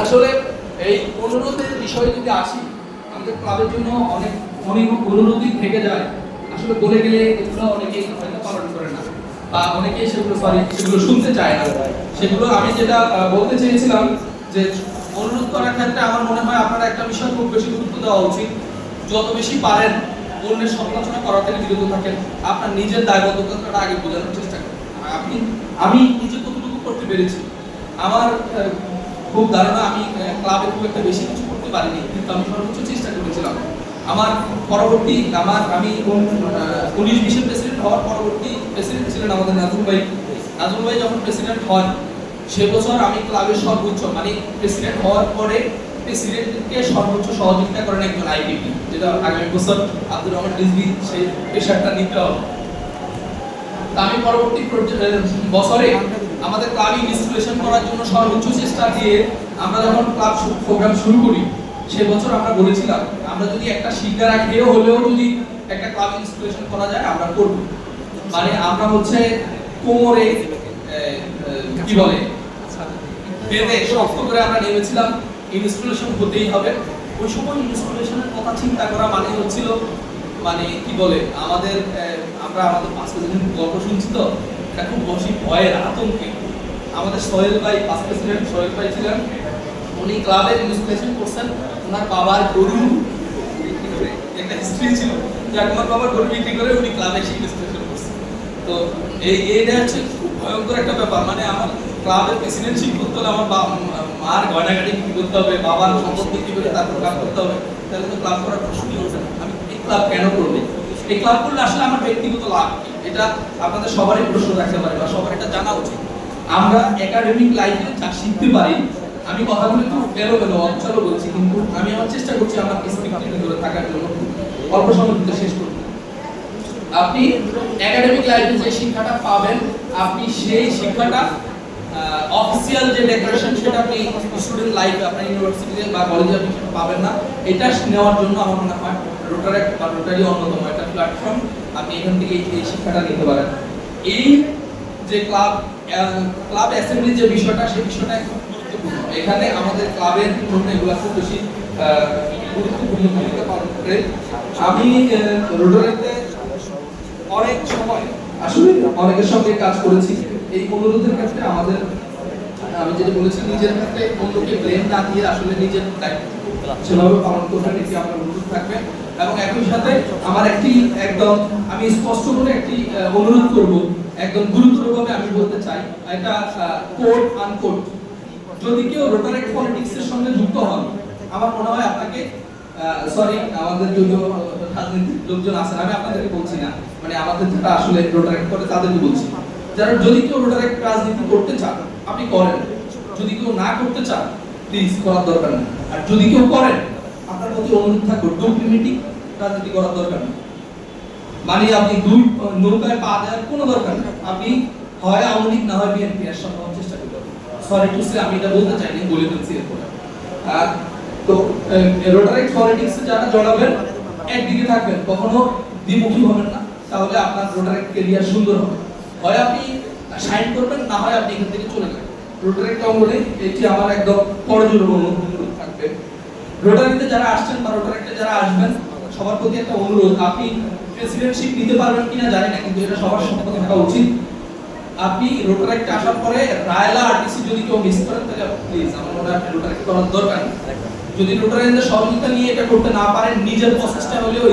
আসলে এই অনুরোধের বিষয়ে যদি আসি, আমাদের ক্লাবের জন্য অনেক অনেক অনুরোধই থেকে যায়। আসলে বলে গেলে এগুলো অনেকেই হয়তো পালন করে না, বা অনেকেই সেগুলো শুনতে চায় না। সেগুলো আমি যেটা বলতে চেয়েছিলাম যে অনুরোধ করার ক্ষেত্রে আমার মনে হয় আপনারা একটা বিষয় খুব বেশি গুরুত্ব দেওয়া উচিত। যত বেশি পারেন অন্যের সমালোচনা করা থেকে বিরত থাকেন, আপনার নিজের দায়বদ্ধতাটা আগে বোঝানোর চেষ্টা করেন। আমি নিজে কতটুকু করতে পেরেছি, আমার খুব ধারণা আমি ক্লাবে খুব একটা বেশি কিছু করতে পারিনি, কিন্তু আমি সর্বোচ্চ চেষ্টা করেছিলাম। আমার পরবর্তী আমি 19-20 প্রেসিডেন্ট হওয়ার পরবর্তী প্রেসিডেন্ট ছিলেন আমাদের নাজমুল ভাই। নাজমুল ভাই যখন প্রেসিডেন্ট হন সে বছর আমি ক্লাবের সর্বোচ্চ মানে প্রেসিডেন্ট হওয়ার পরে প্রেসিডেন্টকে সর্বোচ্চ সহযোগিতা করেন একজন আইপিপি, যেটা আগামী বছর আব্দুর রহমান রিজভী সেই পেশাটা নিতে হবে। আমি পরবর্তী বছরে আমাদের ক্লাব ইনস্টলেশন করার জন্য সর্বোচ্চ চেষ্টা দিয়ে আমরা যখন ক্লাব প্রোগ্রাম শুরু করি সে বছর আমরা বলেছিলাম আমরা যদি একটা শিক্ষা খেয়েও হলেও যদি একটা ক্লাব ইনস্টলেশন করা যায় আমরা করব। মানে আমরা হচ্ছে কোমরে কি বলে বেঁধে শক্ত করে আমরা নেমেছিলাম, ইনস্টলেশন হতেই হবে। ওই সময় ইনস্টলেশনের কথা চিন্তা করা মানে হচ্ছিল মানে কি বলে আমাদের আমাদের 5 প্রেসিডেন্ট গল্প শুনছি তো এটা খুব বেশি ভয়ের আতঙ্কে। আমাদের সোহেল ভাই 5 প্রেসিডেন্ট সোহেল ভাই ছিলেন, উনি ক্লাবের ইনস্টলেশন করছেন। ওনার বাবার গরু বিক্রি করে একটা হিস্ট্রি ছিল যে আমার বাবার গরু বিক্রি করে উনি ক্লাবে এসে ইনস্টলেশন করছেন। তো এইটা হচ্ছে খুব ভয়ঙ্কর একটা ব্যাপার। মানে আমার ক্লাবের প্রেসিডেন্টশিপ করতে হলে আমার মার গয়নাগাড়ি বিক্রি করতে হবে, বাবার সম্পদ বিক্রি করে তারপর ক্লাব করতে হবে, তাহলে তো ক্লাব করার প্রশ্নই ওঠে না। আমি এই ক্লাব কেন করবো? এই ক্লাব করলে আসলে আমার ব্যক্তিগত লাভ কি, এটা আপনাদের সবারই প্রশ্ন রাখতে পারে বা সবার এটা জানা উচিত। আমরা একাডেমিক লাইফে যা শিখতে পারি, আমি কথাগুলো একটু এলোমেলো অঞ্চলও বলছি, কিন্তু আমি আমার চেষ্টা করছি আমার স্ক্রিপ্টের ভিতরে থাকার জন্য অল্প সময়ের ভিতরে শেষ করতে। আপনি একাডেমিক লাইফে যে শিক্ষাটা পাবেন, আপনি সেই শিক্ষাটা অফিসিয়াল যে ডেক্লারেশন সেটা আপনি স্টুডেন্ট লাইফে আপনার ইউনিভার্সিটিতে বা কলেজে আপনি পাবেন না। এটা নেওয়ার জন্য আমার মনে হয় রোটারেক্ট বা রোটারি অন্যতম একটা প্ল্যাটফর্ম। আপনি এখান থেকে এই শিক্ষাটা নিতে পারেন। এই যে ক্লাব অ্যাসেম্বলি যে বিষয়টা, সেই বিষয়টা খুব গুরুত্বপূর্ণ। এখানে আমাদের ক্লাবের জন্য এগুলো খুব বেশি গুরুত্বপূর্ণ ভূমিকা পালন করে। আমি রোটারিতে অনেক সময় আসলে অনেকের সঙ্গে কাজ করেছি। এই অনুরোধের ক্ষেত্রে আমাদের আমি যেটা বলেছি নিজের ক্ষেত্রে অন্যকে ব্লেম না দিয়ে আসলে নিজের দায়িত্ব সেভাবে পালন করবেন, এটি আপনার অনুরোধ থাকবে। এবং একই সাথে আমার একদম আমি স্পষ্ট করে একটি অনুরোধ করব, একদম গুরুতরভাবে আমি বলতে চাই, এটা কোড আনকোড, যদি কেউ রোটারেক্ট পলিটিক্সের সঙ্গে যুক্ত হন আমার মনে হয় আপনাকে সরি আমাদের যদি রাজনৈতিক লোকজন আছেন আমি আপনাদেরকে বলছি না, মানে আমাদের যারা আসলে রোটারেক্ট করে তাদেরকে বলছি, যারা যদি কেউ রোটারেক্ট রাজনীতি করতে চান আপনি করেন, যদি কেউ না করতে চান প্লিজ করার দরকার নেই। আর যদি কেউ করেন আপনার প্রতি অনুরোধ থাকবে ডকুমেন্টিক রাজনীতি করার দরকার নেই। মানে আপনি দুই নৌকায় পা দেওয়ার কোনো দরকার নেই। আপনি হয় আওয়ামী লীগ না হয় বিএনপি এর সঙ্গে চেষ্টা করতে হবে। সরি টু সে আমি এটা বলতে চাইনি, বলে ফেলছি এরপর। তো রোটারেক্ট পলিটিক্সে যারা জড়াবেন একদিকে থাকবেন, কখনো দ্বিমুখী হবেন না, তাহলে আপনার রোটারেক্ট ক্যারিয়ার সুন্দর হবে। হয় আপনি সাইন করবেন, না হয় আপনি এখান থেকে চলে যাবেন। রোটারেক্ট অঙ্গনে এটি আমার একদম করজোড় অনুরোধ থাকবে। রোটারিতে যারা আসছেন বা রোটারেক্টে যারা আসবেন সবার প্রতি একটা অনুরোধ, আপনি প্রেসিডেন্টশিপ নিতে পারবেন কিনা জানি না, কিন্তু এটা সবার সম্পর্কে থাকা উচিত। আপনি রোটারেক্টে আসার পরে রায়লা আরটিসি যদি কেউ মিস করেন তাহলে প্লিজ আমার মনে হয় রোটারেক্ট করার দরকার নেই। যদি রোটারিদের সহযোগিতা নিয়ে এটা করতে না পারেন নিজের প্রসেসটা হলেও